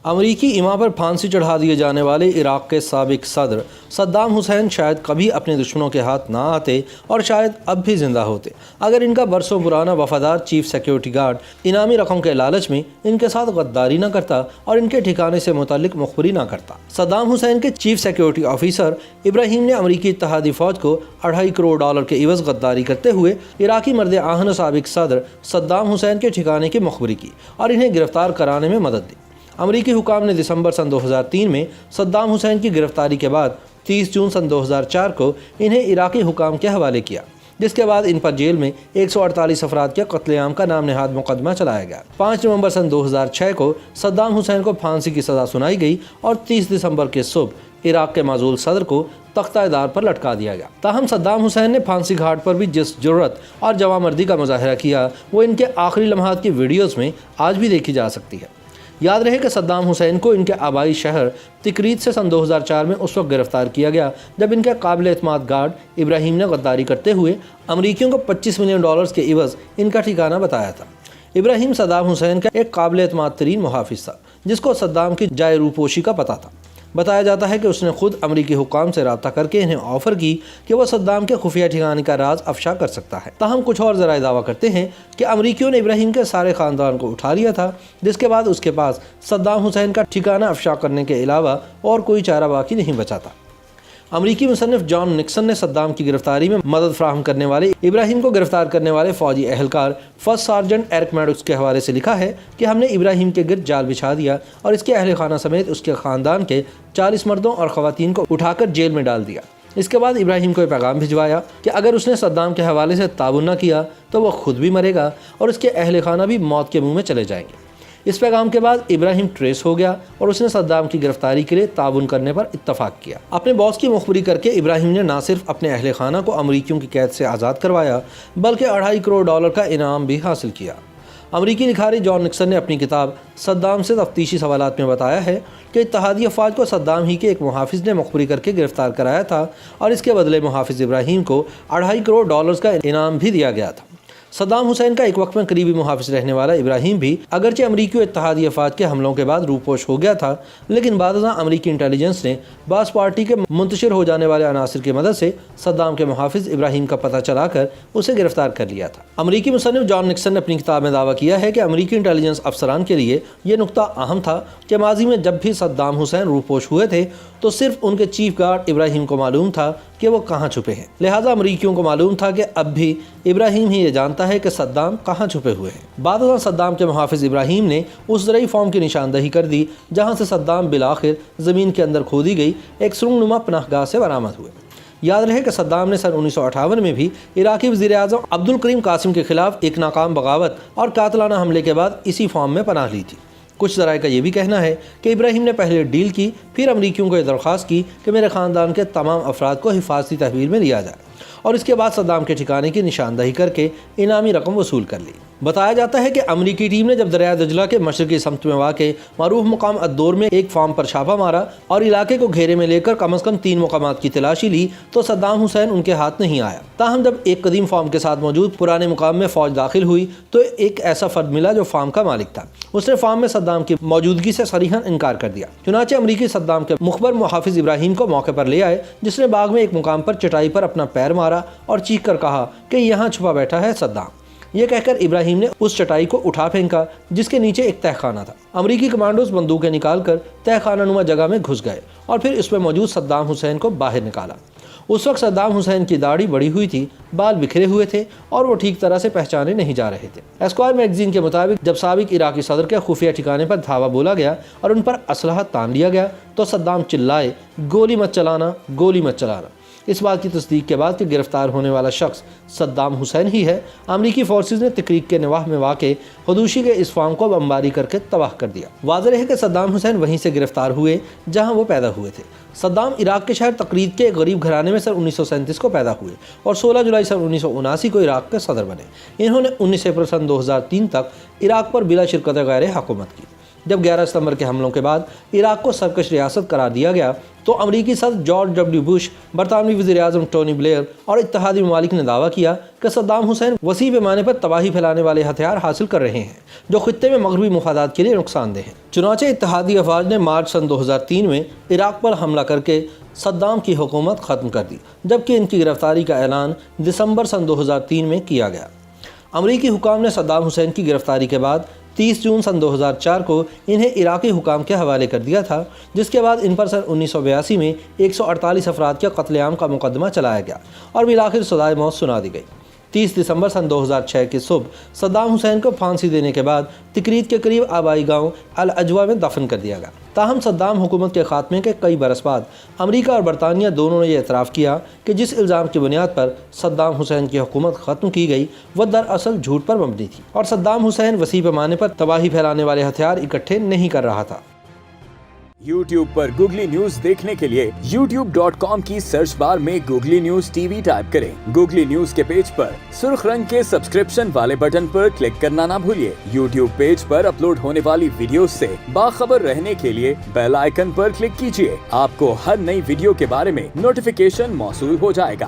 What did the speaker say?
امریکی ایما پر پھانسی چڑھا دیے جانے والے عراق کے سابق صدر صدام حسین شاید کبھی اپنے دشمنوں کے ہاتھ نہ آتے اور شاید اب بھی زندہ ہوتے اگر ان کا برسوں پرانا وفادار چیف سیکیورٹی گارڈ انعامی رقم کے لالچ میں ان کے ساتھ غداری نہ کرتا اور ان کے ٹھکانے سے متعلق مخبری نہ کرتا۔ صدام حسین کے چیف سیکیورٹی آفیسر ابراہیم نے امریکی اتحادی فوج کو $2.5 کروڑ کے عوض غداری کرتے ہوئے عراقی مرد آہن سابق صدر صدام حسین کے ٹھکانے کی مخبری کی اور انہیں گرفتار کرانے میں مدد دی۔ امریکی حکام نے دسمبر سن 2003 میں صدام حسین کی گرفتاری کے بعد 30 جون سن 2004 کو انہیں عراقی حکام کے حوالے کیا، جس کے بعد ان پر جیل میں 148 افراد کے قتل عام کا نام نہاد مقدمہ چلایا گیا۔ 5 نومبر سن 2006 کو صدام حسین کو پھانسی کی سزا سنائی گئی اور 30 دسمبر کے صبح عراق کے معزول صدر کو تختہ دار پر لٹکا دیا گیا۔ تاہم صدام حسین نے پھانسی گھاٹ پر بھی جس جرأت اور جوانمردی کا مظاہرہ کیا وہ ان کے آخری لمحات کی ویڈیوز میں آج بھی دیکھی جا سکتی ہے۔ یاد رہے کہ صدام حسین کو ان کے آبائی شہر تکریت سے سن 2004 میں اس وقت گرفتار کیا گیا جب ان کے قابل اعتماد گارڈ ابراہیم نے غداری کرتے ہوئے امریکیوں کو $25 ملین کے عوض ان کا ٹھکانہ بتایا تھا۔ ابراہیم صدام حسین کا ایک قابل اعتماد ترین محافظ تھا جس کو صدام کی جائے روپوشی کا پتہ تھا۔ بتایا جاتا ہے کہ اس نے خود امریکی حکام سے رابطہ کر کے انہیں آفر کی کہ وہ صدام کے خفیہ ٹھکانے کا راز افشا کر سکتا ہے۔ تاہم کچھ اور ذرائع دعویٰ کرتے ہیں کہ امریکیوں نے ابراہیم کے سارے خاندان کو اٹھا لیا تھا، جس کے بعد اس کے پاس صدام حسین کا ٹھکانہ افشا کرنے کے علاوہ اور کوئی چارہ باقی نہیں بچا تھا۔ امریکی مصنف جان نکسن نے صدام کی گرفتاری میں مدد فراہم کرنے والے ابراہیم کو گرفتار کرنے والے فوجی اہلکار فرسٹ سارجنٹ ایرک میڈوکس کے حوالے سے لکھا ہے کہ ہم نے ابراہیم کے گرد جال بچھا دیا اور اس کے اہل خانہ سمیت اس کے خاندان کے 40 مردوں اور خواتین کو اٹھا کر جیل میں ڈال دیا۔ اس کے بعد ابراہیم کو یہ پیغام بھجوایا کہ اگر اس نے صدام کے حوالے سے تعاون نہ کیا تو وہ خود بھی مرے گا اور اس کے اہل خانہ بھی موت کے منہ میں چلے جائیں گے۔ اس پیغام کے بعد ابراہیم ٹریس ہو گیا اور اس نے صدام کی گرفتاری کے لیے تعاون کرنے پر اتفاق کیا۔ اپنے باس کی مخبری کر کے ابراہیم نے نہ صرف اپنے اہل خانہ کو امریکیوں کی قید سے آزاد کروایا بلکہ $2.5 کروڑ کا انعام بھی حاصل کیا۔ امریکی لکھاری جان نکسن نے اپنی کتاب صدام سے تفتیشی سوالات میں بتایا ہے کہ اتحادی افواج کو صدام ہی کے ایک محافظ نے مخبری کر کے گرفتار کرایا تھا اور اس کے بدلے محافظ ابراہیم کو $2.5 کروڑ کا انعام بھی دیا گیا تھا۔ صدام حسین کا ایک وقت میں قریبی محافظ رہنے والا ابراہیم بھی اگرچہ امریکی و اتحادی افواج کے حملوں کے بعد روپوش ہو گیا تھا، لیکن بعد ازاں امریکی انٹیلیجنس نے باس پارٹی کے منتشر ہو جانے والے عناصر کی مدد سے صدام کے محافظ ابراہیم کا پتہ چلا کر اسے گرفتار کر لیا تھا۔ امریکی مصنف جان نکسن نے اپنی کتاب میں دعویٰ کیا ہے کہ امریکی انٹیلیجنس افسران کے لیے یہ نقطہ اہم تھا کہ ماضی میں جب بھی صدام حسین روپوش ہوئے تھے تو صرف ان کے چیف گارڈ ابراہیم کو معلوم تھا کہ وہ کہاں چھپے ہیں، لہٰذا امریکیوں کو معلوم تھا کہ اب بھی ابراہیم ہی یہ جانتا ہے کہ صدام کہاں چھپے ہوئے ہیں۔ بعد ازاں صدام کے محافظ ابراہیم نے اس زرعی فارم کی نشاندہی کر دی جہاں سے صدام بالآخر زمین کے اندر کھودی گئی ایک سرنگ نما پناہ گاہ سے برآمد ہوئے۔ یاد رہے کہ صدام نے سن 1958 میں بھی عراقی وزیر اعظم عبدالکریم قاسم کے خلاف ایک ناکام بغاوت اور قاتلانہ حملے کے بعد اسی فارم میں پناہ لی تھی۔ کچھ ذرائع کا یہ بھی کہنا ہے کہ ابراہیم نے پہلے ڈیل کی، پھر امریکیوں کو یہ درخواست کی کہ میرے خاندان کے تمام افراد کو حفاظتی تحویل میں لیا جائے اور اس کے بعد صدام کے ٹھکانے کی نشاندہی کر کے انعامی رقم وصول کر لی۔ بتایا جاتا ہے کہ امریکی ٹیم نے جب دریائے دجلہ کے مشرقی سمت میں واقع معروف مقام الدور میں ایک فارم پر چھاپہ مارا اور علاقے کو گھیرے میں لے کر کم از کم 3 مقامات کی تلاشی لی تو صدام حسین ان کے ہاتھ نہیں آیا۔ تاہم جب ایک قدیم فارم کے ساتھ موجود پرانے مقام میں فوج داخل ہوئی تو ایک ایسا فرد ملا جو فارم کا مالک تھا۔ اس نے فارم میں صدام کی موجودگی سے صریحاً انکار کر دیا۔ چنانچہ امریکی صدام کے مخبر محافظ ابراہیم کو موقع پر لے آئے، جس نے باغ میں ایک مقام پر چٹائی پر اپنا پیر مارا اور چیخ کر کہا کہ یہاں چھپا بیٹھا ہے صدام۔ یہ کہہ کر ابراہیم نے اس چٹائی کو اٹھا پھینکا جس کے نیچے ایک تہہ خانہ تھا۔ امریکی کمانڈوز بندوقیں نکال کر تہہ خانہ نما جگہ میں گھس گئے اور پھر اس میں موجود صدام حسین کو باہر نکالا۔ اس وقت صدام حسین کی داڑھی بڑھی ہوئی تھی، بال بکھرے ہوئے تھے اور وہ ٹھیک طرح سے پہچانے نہیں جا رہے تھے۔ اسکوائر میگزین کے مطابق جب سابق عراقی صدر کے خفیہ ٹھکانے پر دھاوا بولا گیا اور ان پر اسلحہ تان لیا گیا تو صدام چلائے، گولی مت چلانا، گولی مت چلانا۔ اس بات کی تصدیق کے بعد کہ گرفتار ہونے والا شخص صدام حسین ہی ہے، امریکی فورسز نے تقریق کے نواح میں واقع حدوشی کے اس فارم کو بمباری کر کے تباہ کر دیا۔ واضح ہے کہ صدام حسین وہیں سے گرفتار ہوئے جہاں وہ پیدا ہوئے تھے۔ صدام عراق کے شہر تقریت کے ایک غریب گھرانے میں سن 1937 کو پیدا ہوئے اور 16 جولائی سن 1979 کو عراق کے صدر بنے۔ انہوں نے 19 اپریل سن 2003 تک عراق پر بلا شرکت غیر حکومت کی۔ جب 11 ستمبر کے حملوں کے بعد عراق کو سرکش ریاست قرار دیا گیا تو امریکی صدر جارج ڈبلیو بش، برطانوی وزیر اعظم ٹونی بلیئر اور اتحادی ممالک نے دعویٰ کیا کہ صدام حسین وسیع پیمانے پر تباہی پھیلانے والے ہتھیار حاصل کر رہے ہیں جو خطے میں مغربی مفادات کے لیے نقصان دہ ہیں۔ چنانچہ اتحادی افواج نے مارچ سن 2003 میں عراق پر حملہ کر کے صدام کی حکومت ختم کر دی، جبکہ ان کی گرفتاری کا اعلان دسمبر سن 2003 میں کیا گیا۔ امریکی حکام نے صدام حسین کی گرفتاری کے بعد 30 جون سن 2004 کو انہیں عراقی حکام کے حوالے کر دیا تھا، جس کے بعد ان پر سن 1982 میں 148 افراد کے قتل عام کا مقدمہ چلایا گیا اور بالآخر سزائے موت سنا دی گئی۔ 30 دسمبر سن 2006 کی صبح صدام حسین کو پھانسی دینے کے بعد تکریت کے قریب آبائی گاؤں العجوہ میں دفن کر دیا گیا۔ تاہم صدام حکومت کے خاتمے کے کئی برس بعد امریکہ اور برطانیہ دونوں نے یہ اعتراف کیا کہ جس الزام کی بنیاد پر صدام حسین کی حکومت ختم کی گئی وہ دراصل جھوٹ پر مبنی تھی اور صدام حسین وسیع پیمانے پر تباہی پھیلانے والے ہتھیار اکٹھے نہیں کر رہا تھا۔ YouTube پر گوگلی نیوز دیکھنے کے لیے youtube.com کی سرچ بار میں googly news T V type کریں۔ گوگلی نیوز کے پیج پر سرخ رنگ کے سبسکرپشن والے بٹن پر کلک کرنا نہ بھولیے۔ YouTube پیج پر اپلوڈ ہونے والی ویڈیوز سے باخبر رہنے کے لیے بیل آئیکن پر کلک کیجیے۔ آپ کو ہر نئی ویڈیو کے بارے میں نوٹیفیکیشن موصول ہو جائے گا۔